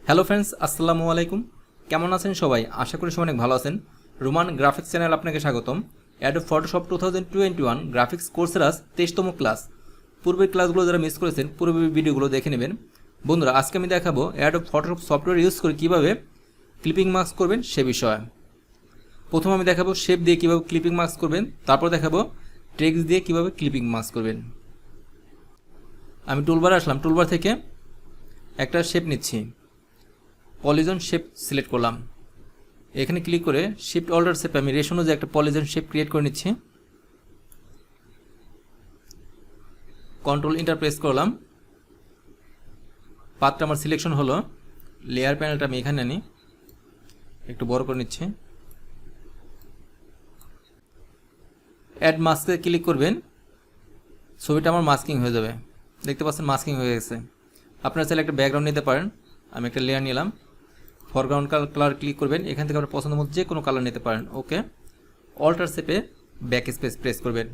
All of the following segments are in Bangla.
হ্যালো ফ্রেন্ডস, আসসালামু আলাইকুম। কেমন আছেন সবাই? আশা করি সবাই অনেক ভালো আছেন। রোমান গ্রাফিক্স চ্যানেল আপনাকে স্বাগতম। অ্যাডোব ফটোশপ 2021 গ্রাফিক্স কোর্সের আজ 23তম ক্লাস। পূর্বের ক্লাসগুলো যারা মিস করেছেন পূর্বের ভিডিওগুলো দেখে নেবেন। বন্ধুরা, আজকে আমি দেখাবো অ্যাডোব ফটোশপ সফটওয়্যার ইউজ করে কীভাবে ক্লিপিং মাস্ক করবেন সে বিষয়ে। প্রথম আমি দেখাবো শেপ দিয়ে কীভাবে ক্লিপিং মাস্ক করবেন, তারপর দেখাবো টেক্সট দিয়ে কীভাবে ক্লিপিং মাস্ক করবেন। আমি টুলবারে আসলাম, টুলবার থেকে একটা শেপ নিচ্ছি, পলিজন শেপ সিলেক্ট করলাম। এখানে ক্লিক করে শিফট অল্টার শেপে আমি রেশ অনুযায়ী একটা পলিজন শেপ ক্রিয়েট করে নিচ্ছি। কন্ট্রোল ইন্টার প্রেস করলাম। পাথটা আমার সিলেকশন হলো। লেয়ার প্যানেলটা আমি এখানে আনি, একটু বড় করে নিচ্ছি। অ্যাড মাস্কে ক্লিক করবেন, ছবিটা আমার মাস্কিং হয়ে যাবে। দেখতে পাচ্ছেন মাস্কিং হয়ে গেছে। আপনারা চাইলে একটা ব্যাকগ্রাউন্ড নিতে পারেন। আমি একটা লেয়ার নিলাম, ফরগ্রাউন্ড কালার ক্লিক করবেন। এখান থেকে আপনার পছন্দ মতো যে কোনো কালার নিতে পারেন। ওকে, অল্টার শেপে ব্যাক স্পেস প্রেস করবেন,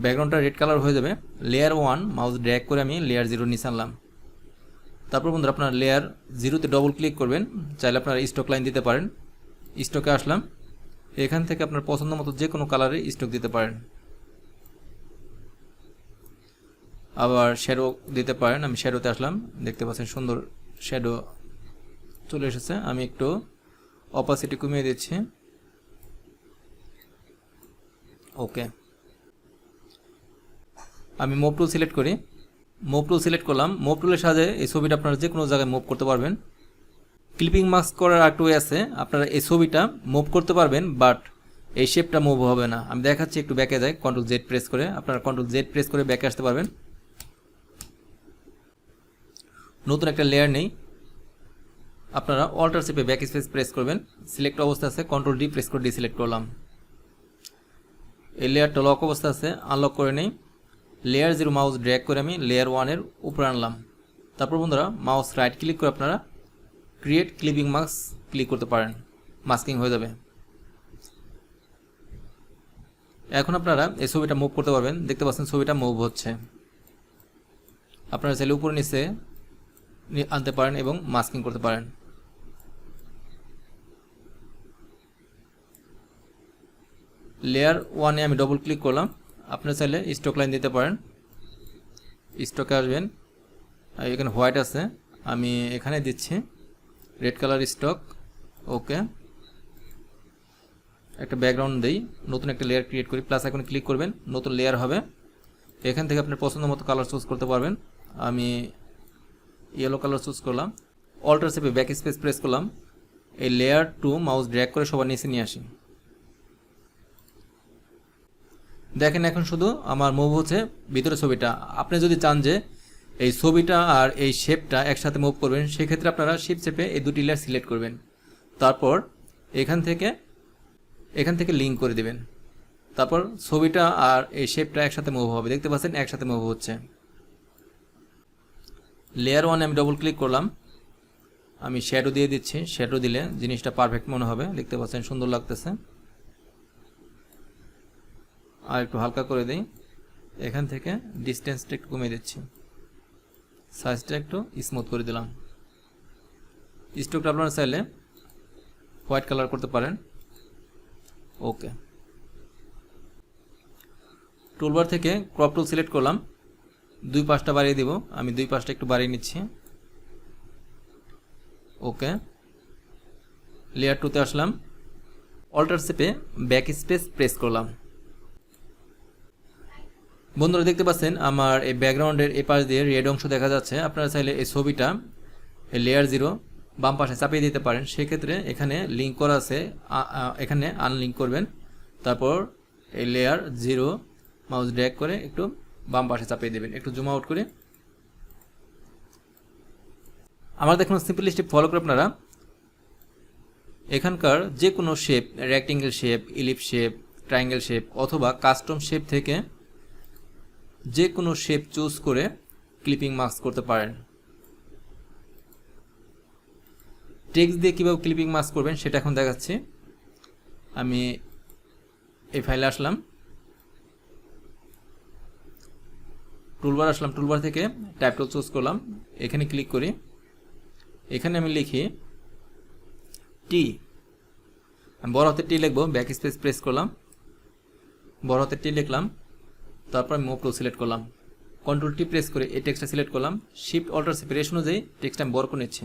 ব্যাকগ্রাউন্ডটা রেড কালার হয়ে যাবে। লেয়ার 1 মাউস ড্র্যাগ করে আমি লেয়ার 0 নিচে আনলাম। তারপর বন্ধুরা আপনার লেয়ার 0তে ডবল ক্লিক করবেন। চাইলে আপনারা স্টক লাইন দিতে পারেন। স্টকে আসলাম, এখান থেকে আপনার পছন্দ মতো যে কোনো কালারে স্টক দিতে পারেন। আবার শ্যাডো দিতে পারেন। আমি শ্যাডোতে আসলাম, দেখতে পাচ্ছেন সুন্দর শ্যাডো চলে এসেছে। আমি একটু অপাসিটি কমিয়ে দিচ্ছি। ওকে, আমি মুভ টুল সিলেক্ট করি। মুভ টুল সিলেক্ট করলাম। মুভ টুলের সাহায্যে এই ছবিটা আপনারা যে কোনো জায়গায় মুভ করতে পারবেন। ক্লিপিং মাস্ক করার একটা ওয়ে আছে, আপনারা এই ছবিটা মুভ করতে পারবেন, বাট এই শেপটা মুভ হবে না। আমি দেখাচ্ছি, একটু ব্যাকে যাই। কন্ট্রোল জেড প্রেস করে আপনারা কন্ট্রোল জেড প্রেস করে ব্যাকে আসতে পারবেন। নতুন একটা লেয়ার নেই, আপনারা অল্টার শেপে ব্যাক স্পেস প্রেস করবেন। সিলেক্ট অবস্থা আছে, কন্ট্রোল ডি প্রেস করে ডিসিলেক্ট করলাম। এই লেয়ারটা লক অবস্থা আছে, আনলক করে নেই। লেয়ার 0 মাউস ড্র্যাগ করে আমি লেয়ার 1-এর উপরে আনলাম। তারপর বন্ধুরা মাউস রাইট ক্লিক করে আপনারা ক্রিয়েট ক্লিপিং মাস্ক ক্লিক করতে পারেন, মাস্কিং হয়ে যাবে। এখন আপনারা এই ছবিটা মুভ করতে পারবেন। দেখতে পাচ্ছেন ছবিটা মুভ হচ্ছে। আপনারা চাইলে উপরে নিচে আনতে পারেন এবং মাস্কিং করতে পারেন। লেয়ার 1-এ আমি ডবল ক্লিক করলাম। আপনারা চাইলে স্টক লাইন দিতে পারেন। স্টকে আসবেন, এখানে হোয়াইট আছে, আমি এখানে দিচ্ছি রেড কালার স্টক। ওকে, একটা ব্যাকগ্রাউন্ড দিই, নতুন একটা লেয়ার ক্রিয়েট করি। প্লাস এখন ক্লিক করবেন, নতুন লেয়ার হবে। এখান থেকে আপনার পছন্দ মতো কালার চুজ করতে পারবেন। আমি ইয়েলো কালার চুজ করলাম। অল্টার শেপে ব্যাক স্পেস প্রেস করলাম। এই লেয়ার 2 মাউস ড্র্যাগ করে সবার নিচে নিয়ে আসি। দেখেন এখন শুধু আমার মুভ হচ্ছে ভিতরে ছবিটা। আপনি যদি চান যে এই ছবিটা আর এই শেপটা একসাথে মুভ করবেন, সেক্ষেত্রে আপনারা শিফট শেপে এই দুটি লেয়ার সিলেক্ট করবেন। তারপর এখান থেকে লিঙ্ক করে দিবেন। তারপর ছবিটা আর এই শেপটা একসাথে মুভ হবে। দেখতে পাচ্ছেন একসাথে মুভ হচ্ছে। লেয়ার 1-এ আমি ডবল ক্লিক করলাম। আমি শ্যাডো দিয়ে দিচ্ছি। শ্যাডো দিলে জিনিসটা পারফেক্ট মনে হবে। দেখতে পাচ্ছেন সুন্দর লাগতেছে। আর একটু হালকা করে দিই। এখান থেকে ডিস্টেন্সটা একটু কমিয়ে দিচ্ছি, সাইজটা একটু স্মুথ করে দিলাম। স্ট্রোকটা আপনারা চাইলে হোয়াইট কালার করতে পারেন। ওকে, টুলবার থেকে ক্রপ টুল সিলেক্ট করলাম। 2 পাশটা বাড়িয়ে দিব। আমি 2 পাশটা একটু বাড়িয়ে নিচ্ছি। ওকে, লেয়ার 2-তে আসলাম। অল্টার শেপে ব্যাক স্পেস প্রেস করলাম। বন্ধুরা দেখতে পাচ্ছেন আমার এই ব্যাকগ্রাউন্ডের এই পাশ দিয়ে রেড অংশ দেখা যাচ্ছে। আপনারা চাইলে এই ছবিটা এই লেয়ার 0 বাম পাশে চাপিয়ে দিতে পারেন। সেক্ষেত্রে এখানে লিঙ্ক করা আছে, এখানে আনলিঙ্ক করবেন। তারপর এই লেয়ার 0 মাউস ড্র্যাগ করে একটু বাম পাশে চাপিয়ে দেবেন। একটু জুম আউট করে আমার দেখুন সিম্পল স্টেপ ফলো করে আপনারা এখানকার যে কোনো shape, rectangle shape, ellipse shape, triangle shape অথবা কাস্টম শেপ থেকে যে কোনো শেপ চুজ করে ক্লিপিং মাস্ক করতে পারেন। টেক্সট দিয়ে কীভাবে ক্লিপিং মাস্ক করবেন সেটা এখন দেখাচ্ছি। আমি এই ফাইলে আসলাম, টুলবার আসলাম, টুলবার থেকে টাইপ টুল চুজ করলাম। এখানে ক্লিক করি, এখানে আমি লিখি টি, আমি বড় হাতের টি লিখবো, ব্যাক স্পেস প্রেস করলাম, বড় হাতের টি লিখলাম, তারপর আমি মুভ টুল সিলেক্ট করলাম, কন্ট্রোল টি প্রেস করে এই টেক্সটটা সিলেক্ট করলাম, শিফট অল্টার সি প্রেস অনুযায়ী টেক্সটটা আমি বড় করে নিচ্ছি।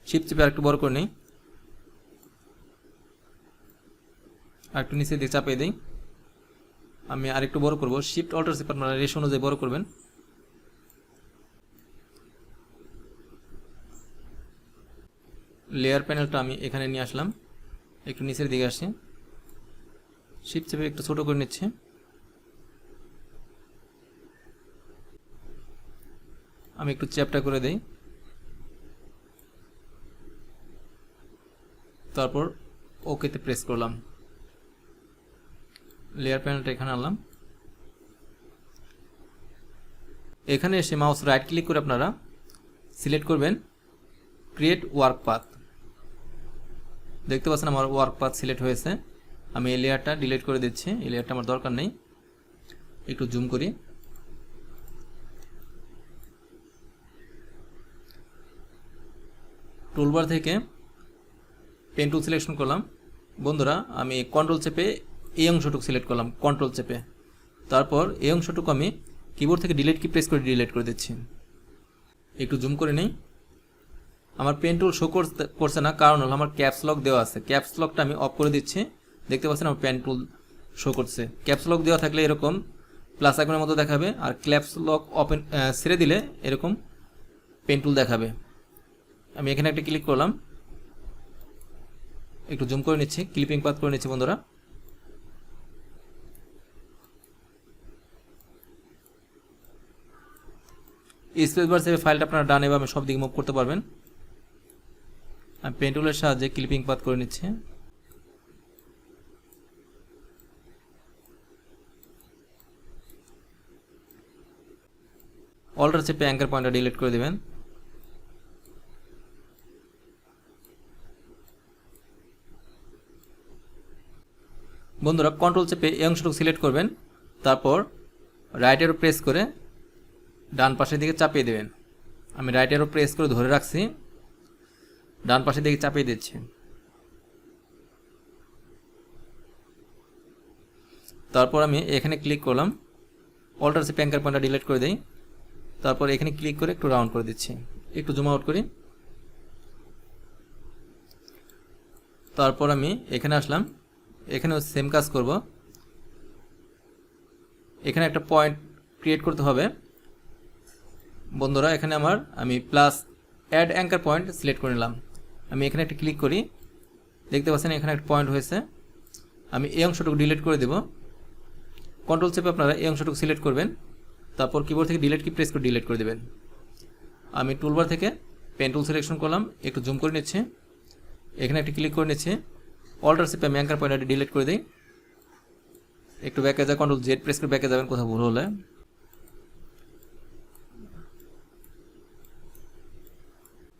শিফট চেপে আরেকটু বড় করে নিই, আরেকটু নিচে দিয়ে চাপিয়ে দিই, আমি আরেকটু বড় করব, শিফট অল্টার সি আপনারা রেশিও অনুযায়ী বড় করবেন। লেয়ার প্যানেলটা আমি এখানে নিয়ে আসলাম, একটু নিচের দিকে আসি, শিফট চেপে একটু ছোট করে নিচ্ছি, আমি একটু চ্যাপটা করে দেই, তারপর ওকেতে প্রেস করলাম, লেয়ার প্যানেলটা এখানে আনলাম। এখানে এসে মাউস রাইট ক্লিক করে আপনারা সিলেক্ট করবেন ক্রিয়েট ওয়ার্ক পাথ। দেখতে পাচ্ছেন আমার ওয়ার্ক পাথ সিলেক্ট হয়েছে। আমি এই লেয়ারটা ডিলিট করে দিচ্ছি, এই লেয়ারটা আমার দরকার নেই। একটু জুম করি, টুলবার থেকে পেন টুল সিলেকশন করলাম। বন্ধুরা আমি কন্ট্রোল চেপে এই অংশটুকু সিলেক্ট করলাম, কন্ট্রোল চেপে, তারপর এই অংশটুকু আমি কিবোর্ড থেকে ডিলিট কি প্রেস করে ডিলিট করে দিচ্ছি। একটু জুম করে নেই, আমার পেন টুল শো করছে না, কারণ হলো আমার ক্যাপস লক দেওয়া আছে। ক্যাপস লকটা আমি অফ করে দিচ্ছি, দেখতে পাচ্ছেন আমার পেন টুল শো করছে। ক্যাপস লক দেওয়া থাকলে এরকম প্লাস আইকনের মতো দেখাবে, আর ক্যাপস লক ওপেন ছেড়ে দিলে এরকম পেন টুল দেখাবে। আমি এখানে একটা ক্লিক করলাম, একটু জুম করে নিচ্ছি, ক্লিপিং পাথ করে নিচ্ছি বন্ধুরা। স্পেস বার চেপে ফাইলটা আপনারা ডানে বামে সব দিকে মুভ করতে পারবেন। আমি পেন টুলের সাহায্যে ক্লিপিং পাথ করে নিচ্ছি। অল্টার চেপে অ্যাঙ্কার পয়েন্টটা ডিলিট করে দিবেন। বন্ধুরা কন্ট্রোল চেপে এই অংশটুকু সিলেক্ট করবেন, তারপর রাইট অ্যারো প্রেস করে ডান পাশের দিকে চাপিয়ে দেবেন। আমি রাইট অ্যারো প্রেস করে ধরে রাখছি, ডান পাশের দিকে চাপিয়ে দিচ্ছি। তারপর আমি এখানে ক্লিক করলাম, অল্টার চেপে অ্যাঙ্কার পয়েন্টটা ডিলিট করে দেই, তারপর এখানে ক্লিক করে একটু রাউন্ড করে দিচ্ছি, একটু জুম আউট করি। তারপর আমি এখানে আসলাম, এখানেও সেম কাজ করব। এখানে একটা পয়েন্ট ক্রিয়েট করতে হবে বন্ধুরা। এখানে আমি plus add anchor point select করে নিলাম। আমি এখানে একটা ক্লিক করি, দেখতে পাচ্ছেন এখানে একটা পয়েন্ট হয়েছে। আমি এই অংশটুকু ডিলিট করে দেব। কন্ট্রোল চেপে আপনারা এই অংশটুকু সিলেক্ট করবেন, তারপর কিবোর্ড থেকে ডিলিট কি প্রেস করে ডিলিট করে দেবেন। আমি টুলবার থেকে পেন টুল সিলেকশন করলাম, একটু জুম করে নিচ্ছি, এখানে একটা ক্লিক করে নিচ্ছি, অল্টার চেপে আমি অ্যাঙ্কার পয়েন্টটা ডিলিট করে দিই। একটু ব্যাকে যা, কন্ট্রোল জেড প্রেস করে ব্যাকে যাবেন কোথাও ভুল হলে।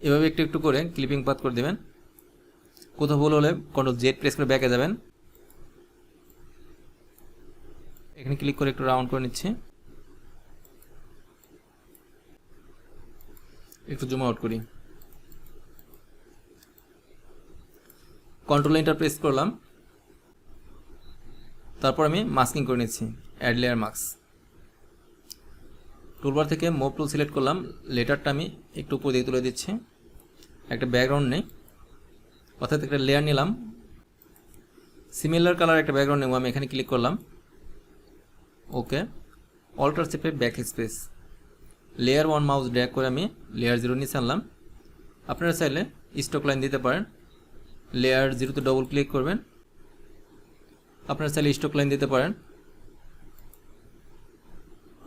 এভাবে একটু একটু করে ক্লিপিং পাথ করে দেবেন, কোথাও ভুল হলে কন্ট্রোল জেড প্রেস করে ব্যাকে যাবেন। এখানে ক্লিক করে একটু রাউন্ড করে নিচ্ছি, একটু জুম আউট করি। কন্ট্রোল এন্টার প্রেস করলাম, তারপর আমি মাস্কিং করে নিচ্ছি, অ্যাড লেয়ার মাস্ক। টুলবার থেকে মুভ টুল সিলেক্ট করলাম, লেটারটা আমি একটু উপর দিয়ে তুলে দিচ্ছি। একটা ব্যাকগ্রাউন্ড নেই, অর্থাৎ একটা লেয়ার নিলাম, সিমিলার কালার একটা ব্যাকগ্রাউন্ড নেব। আমি এখানে ক্লিক করলাম, ওকে। অল্টার চেপে back space, layer 1 mouse drag করে আমি লেয়ার 0 নিচে আনলাম। আপনারা চাইলে স্টক লাইন দিতে পারেন, লেয়ার 0 তে ডবল ক্লিক করবেন। আপনারা চাইলে স্টক লাইন দিতে পারেন।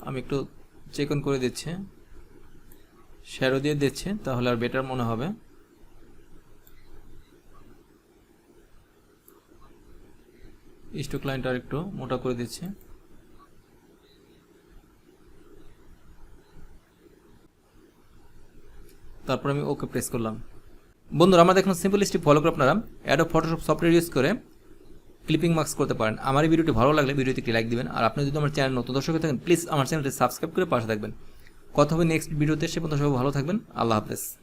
আমি একটু চেক অন করে দিচ্ছি, শ্যাডো দিয়ে দিচ্ছি, তাহলে আর বেটার মনে হবে। স্টক লাইনটা আর একটু মোটা করে দিচ্ছি। তারপর আমি ওকে প্রেস করলাম। বন্ধুরা আমাদের এখন সিম্পল স্টেপ ফলো করে আপনারা অ্যাডোব ফটোশপ সফটওয়্যার ইউজ করে ক্লিপিং মার্কস করতে পারেন। আমার এই ভিডিওটি ভালো লাগলে ভিডিওতে একটি লাইক দিবেন, আর আপনি যদি আমার চ্যানেল নতুন দর্শক হয়ে থাকেন প্লিজ আমার চ্যানেলটি সাবস্ক্রাইব করে পাশে থাকবেন। কথা হবে নেক্সট ভিডিওতে, সে পর্যন্ত সবাই ভালো থাকবেন। আল্লাহ হাফেজ।